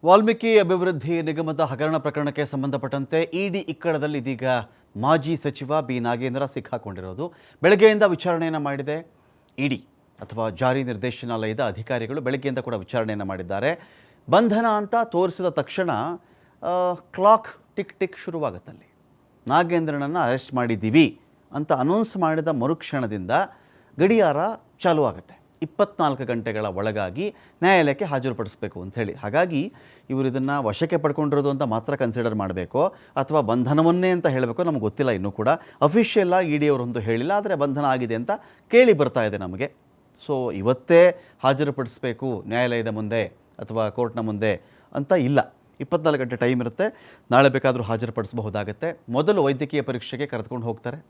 ವಾಲ್ಮೀಕಿ ಅಭಿವೃದ್ಧಿ ನಿಗಮದ ಹಗರಣ ಪ್ರಕರಣಕ್ಕೆ ಸಂಬಂಧಪಟ್ಟಂತೆ ಇಡಿ ಇಕ್ಕಳದಲ್ಲಿ ಇದೀಗ ಮಾಜಿ ಸಚಿವ ಬಿ ನಾಗೇಂದ್ರ ಸಿಕ್ಕಾಕೊಂಡಿರೋದು. ಬೆಳಗ್ಗೆಯಿಂದ ವಿಚಾರಣೆಯನ್ನು ಮಾಡಿದೆ ಇಡಿ ಅಥವಾ ಜಾರಿ ನಿರ್ದೇಶನಾಲಯದ ಅಧಿಕಾರಿಗಳು. ಬೆಳಗ್ಗೆಯಿಂದ ಕೂಡ ವಿಚಾರಣೆಯನ್ನು ಮಾಡಿದ್ದಾರೆ. ಬಂಧನ ಅಂತ ತೋರಿಸಿದ ತಕ್ಷಣ ಕ್ಲಾಕ್ ಟಿಕ್ ಟಿಕ್ ಶುರುವಾಗುತ್ತಲ್ಲಿ. ನಾಗೇಂದ್ರನನ್ನು ಅರೆಸ್ಟ್ ಮಾಡಿದ್ದೀವಿ ಅಂತ ಅನೌನ್ಸ್ ಮಾಡಿದ ಮರುಕ್ಷಣದಿಂದ ಗಡಿಯಾರ ಚಾಲೂ ಆಗುತ್ತೆ. 24 ಗಂಟೆಗಳ ಒಳಗಾಗಿ ನ್ಯಾಯಾಲಯಕ್ಕೆ ಹಾಜರುಪಡಿಸಬೇಕು ಅಂಥೇಳಿ. ಹಾಗಾಗಿ ಇವರು ಇದನ್ನು ವಶಕ್ಕೆ ಪಡ್ಕೊಂಡಿರೋದು ಅಂತ ಮಾತ್ರ ಕನ್ಸಿಡರ್ ಮಾಡಬೇಕೋ ಅಥವಾ ಬಂಧನವನ್ನೇ ಅಂತ ಹೇಳಬೇಕೋ ನಮಗೆ ಗೊತ್ತಿಲ್ಲ. ಇನ್ನೂ ಕೂಡ ಅಫಿಷಿಯಲ್ ಆಗಿ ಇಡಿ ಅವರಂತೂ ಹೇಳಿಲ್ಲ, ಆದರೆ ಬಂಧನ ಆಗಿದೆ ಅಂತ ಕೇಳಿ ಬರ್ತಾ ಇದೆ ನಮಗೆ. ಸೊ ಇವತ್ತೇ ಹಾಜರುಪಡಿಸಬೇಕು ನ್ಯಾಯಾಲಯದ ಮುಂದೆ ಅಥವಾ ಕೋರ್ಟ್ನ ಮುಂದೆ ಅಂತ ಇಲ್ಲ. 24 ಗಂಟೆ ಟೈಮ್ ಇರುತ್ತೆ. ನಾಳೆ ಬೇಕಾದರೂ ಹಾಜರುಪಡಿಸಬಹುದಾಗುತ್ತೆ. ಮೊದಲು ವೈದ್ಯಕೀಯ ಪರೀಕ್ಷೆಗೆ ಕರೆದುಕೊಂಡು ಹೋಗ್ತಾರೆ.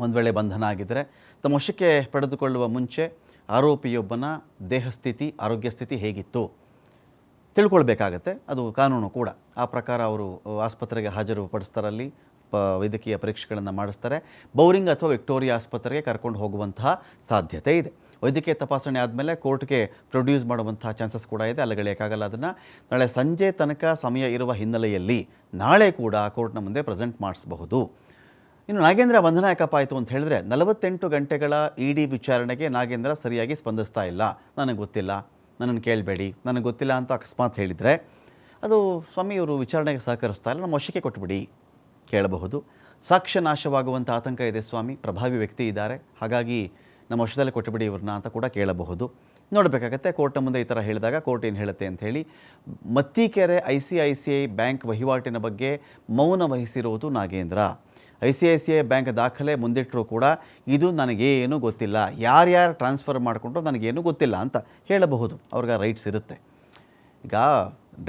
ಒಂದು ವೇಳೆ ಬಂಧನ ಆಗಿದ್ದರೆ ತಮ್ಮ ವಶಕ್ಕೆ ಪಡೆದುಕೊಳ್ಳುವ ಮುಂಚೆ ಆರೋಪಿಯೊಬ್ಬನ ದೇಹಸ್ಥಿತಿ, ಆರೋಗ್ಯ ಸ್ಥಿತಿ ಹೇಗಿತ್ತು ತಿಳ್ಕೊಳ್ಬೇಕಾಗತ್ತೆ. ಅದು ಕಾನೂನು ಕೂಡ. ಆ ಪ್ರಕಾರ ಅವರು ಆಸ್ಪತ್ರೆಗೆ ಹಾಜರುಪಡಿಸ್ತಾರಲ್ಲಿ ವೈದ್ಯಕೀಯ ಪರೀಕ್ಷೆಗಳನ್ನು ಮಾಡಿಸ್ತಾರೆ. ಬೌರಿಂಗ್ ಅಥವಾ ವಿಕ್ಟೋರಿಯಾ ಆಸ್ಪತ್ರೆಗೆ ಕರ್ಕೊಂಡು ಹೋಗುವಂತಹ ಸಾಧ್ಯತೆ ಇದೆ. ವೈದ್ಯಕೀಯ ತಪಾಸಣೆ ಆದಮೇಲೆ ಕೋರ್ಟ್ಗೆ ಪ್ರೊಡ್ಯೂಸ್ ಮಾಡುವಂತಹ ಚಾನ್ಸಸ್ ಕೂಡ ಇದೆ. ಅಲ್ಲಗಳೆಯೋಕ್ಕಾಗಲ್ಲ ಅದನ್ನು. ನಾಳೆ ಸಂಜೆ ತನಕ ಸಮಯ ಇರುವ ಹಿನ್ನೆಲೆಯಲ್ಲಿ ನಾಳೆ ಕೂಡ ಕೋರ್ಟ್ನ ಮುಂದೆ ಪ್ರೆಸೆಂಟ್ ಮಾಡಿಸಬಹುದು. ಇನ್ನು ನಾಗೇಂದ್ರ ಬಂಧನ ಯಾಕಪ್ಪ ಆಯಿತು ಅಂತ ಹೇಳಿದ್ರೆ 48 ಗಂಟೆಗಳ ಇಡಿ ವಿಚಾರಣೆಗೆ ನಾಗೇಂದ್ರ ಸರಿಯಾಗಿ ಸ್ಪಂದಿಸ್ತಾ ಇಲ್ಲ. ನನಗೆ ಗೊತ್ತಿಲ್ಲ, ನನ್ನನ್ನು ಕೇಳಬೇಡಿ, ನನಗೆ ಗೊತ್ತಿಲ್ಲ ಅಂತ ಅಕಸ್ಮಾತ್ ಹೇಳಿದರೆ ಅದು ಸ್ವಾಮಿ ಇವರು ವಿಚಾರಣೆಗೆ ಸಹಕರಿಸ್ತಾ ಇಲ್ಲ, ನಮ್ಮ ವಶಕ್ಕೆ ಕೊಟ್ಟುಬಿಡಿ ಕೇಳಬಹುದು. ಸಾಕ್ಷ್ಯ ನಾಶವಾಗುವಂಥ ಆತಂಕ ಇದೆ ಸ್ವಾಮಿ, ಪ್ರಭಾವಿ ವ್ಯಕ್ತಿ ಇದ್ದಾರೆ, ಹಾಗಾಗಿ ನಮ್ಮ ವಶದಲ್ಲಿ ಕೊಟ್ಟುಬಿಡಿ ಇವ್ರನ್ನ ಅಂತ ಕೂಡ ಕೇಳಬಹುದು. ನೋಡಬೇಕಾಗತ್ತೆ ಕೋರ್ಟ್ನ ಮುಂದೆ ಈ ಥರ ಹೇಳಿದಾಗ ಕೋರ್ಟ್ ಏನು ಹೇಳುತ್ತೆ ಅಂಥೇಳಿ. ಮತ್ತಿಕೆರೆ ICICI ಬ್ಯಾಂಕ್ ವಹಿವಾಟಿನ ಬಗ್ಗೆ ಮೌನ ವಹಿಸಿರುವುದು ನಾಗೇಂದ್ರ. ICICI ಬ್ಯಾಂಕ್ ದಾಖಲೆ ಮುಂದಿಟ್ಟರೂ ಕೂಡ ಇದು ನನಗೇನು ಗೊತ್ತಿಲ್ಲ, ಯಾರ್ಯಾರು ಟ್ರಾನ್ಸ್ಫರ್ ಮಾಡಿಕೊಂಡ್ರು ನನಗೇನು ಗೊತ್ತಿಲ್ಲ ಅಂತ ಹೇಳಬಹುದು. ಅವ್ರಿಗೆ ರೈಟ್ಸ್ ಇರುತ್ತೆ. ಈಗ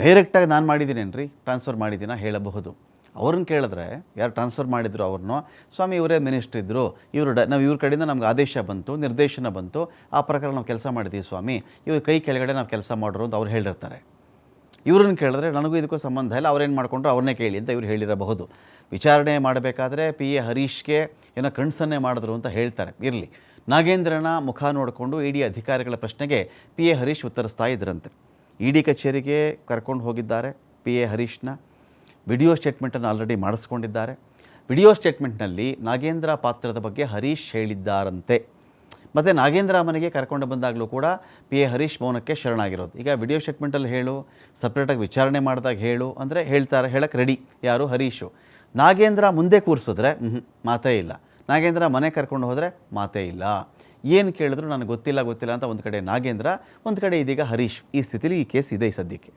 ಡೈರೆಕ್ಟಾಗಿ ನಾನು ಮಾಡಿದ್ದೀನೇನ್ರಿ, ಟ್ರಾನ್ಸ್ಫರ್ ಮಾಡಿದ್ದೀನ ಹೇಳಬಹುದು. ಅವ್ರನ್ನ ಕೇಳಿದ್ರೆ ಯಾರು ಟ್ರಾನ್ಸ್ಫರ್ ಮಾಡಿದ್ರು ಅವ್ರನ್ನೋ, ಸ್ವಾಮಿ ಇವರೇ ಮಿನಿಸ್ಟ್ರ್ ಇದ್ದರು, ನಾವು ಇವ್ರ ಕಡೆಯಿಂದ ನಮ್ಗೆ ಆದೇಶ ಬಂತು, ನಿರ್ದೇಶನ ಬಂತು, ಆ ಪ್ರಕಾರ ನಾವು ಕೆಲಸ ಮಾಡಿದ್ದೀವಿ ಸ್ವಾಮಿ, ಇವ್ರ ಕೈ ಕೆಳಗಡೆ ನಾವು ಕೆಲಸ ಮಾಡೋರು ಅಂತ ಅವ್ರು ಹೇಳಿರ್ತಾರೆ. ಇವ್ರನ್ನ ಕೇಳಿದ್ರೆ ನನಗೂ ಇದಕ್ಕೂ ಸಂಬಂಧ ಇಲ್ಲ, ಅವ್ರೇನು ಮಾಡ್ಕೊಂಡ್ರು ಅವ್ರನ್ನೇ ಕೇಳಿ ಅಂತ ಇವ್ರು ಹೇಳಿರಬಹುದು. ವಿಚಾರಣೆ ಮಾಡಬೇಕಾದ್ರೆ PA ಹರೀಶ್ಗೆ ಏನೋ ಕಣ್ಸನ್ನೆ ಮಾಡಿದ್ರು ಅಂತ ಹೇಳ್ತಾರೆ. ಇರಲಿ, ನಾಗೇಂದ್ರನ ಮುಖ ನೋಡಿಕೊಂಡು ಇಡಿ ಅಧಿಕಾರಿಗಳ ಪ್ರಶ್ನೆಗೆ PA ಹರೀಶ್ ಉತ್ತರಿಸ್ತಾ ಇದ್ರಂತೆ. ಇಡಿ ಕಚೇರಿಗೆ ಕರ್ಕೊಂಡು ಹೋಗಿದ್ದಾರೆ PA ಹರೀಶ್ನ. ವಿಡಿಯೋ ಸ್ಟೇಟ್ಮೆಂಟನ್ನು ಆಲ್ರೆಡಿ ಮಾಡಿಸ್ಕೊಂಡಿದ್ದಾರೆ. ವಿಡಿಯೋ ಸ್ಟೇಟ್ಮೆಂಟ್ನಲ್ಲಿ ನಾಗೇಂದ್ರ ಪಾತ್ರದ ಬಗ್ಗೆ ಹರೀಶ್ ಹೇಳಿದ್ದಾರಂತೆ. ಮತ್ತು ನಾಗೇಂದ್ರ ಮನೆಗೆ ಕರ್ಕೊಂಡು ಬಂದಾಗಲೂ ಕೂಡ PA ಹರೀಶ್ ಮೌನಕ್ಕೆ ಶರಣಾಗಿರೋದು. ಈಗ ವಿಡಿಯೋ ಸ್ಟೇಟ್ಮೆಂಟಲ್ಲಿ ಹೇಳು, ಸಪ್ರೇಟಾಗಿ ವಿಚಾರಣೆ ಮಾಡಿದಾಗ ಹೇಳು ಅಂದರೆ ಹೇಳ್ತಾರೆ, ಹೇಳಕ್ಕೆ ರೆಡಿ ಯಾರು, ಹರೀಶು. ನಾಗೇಂದ್ರ ಮುಂದೆ ಕೂರಿಸಿದ್ರೆ ಮಾತೇ ಇಲ್ಲ. ನಾಗೇಂದ್ರ ಮನೆ ಕರ್ಕೊಂಡು ಹೋದರೆ ಮಾತೇ ಇಲ್ಲ. ಏನು ಕೇಳಿದ್ರು ನನಗೆ ಗೊತ್ತಿಲ್ಲ ಅಂತ ಒಂದು ಕಡೆ ನಾಗೇಂದ್ರ, ಒಂದು ಕಡೆ ಇದೀಗ ಹರೀಶ್. ಈ ಸ್ಥಿತಿಲಿ ಈ ಕೇಸ್ ಇದೆ ಸದ್ಯಕ್ಕೆ.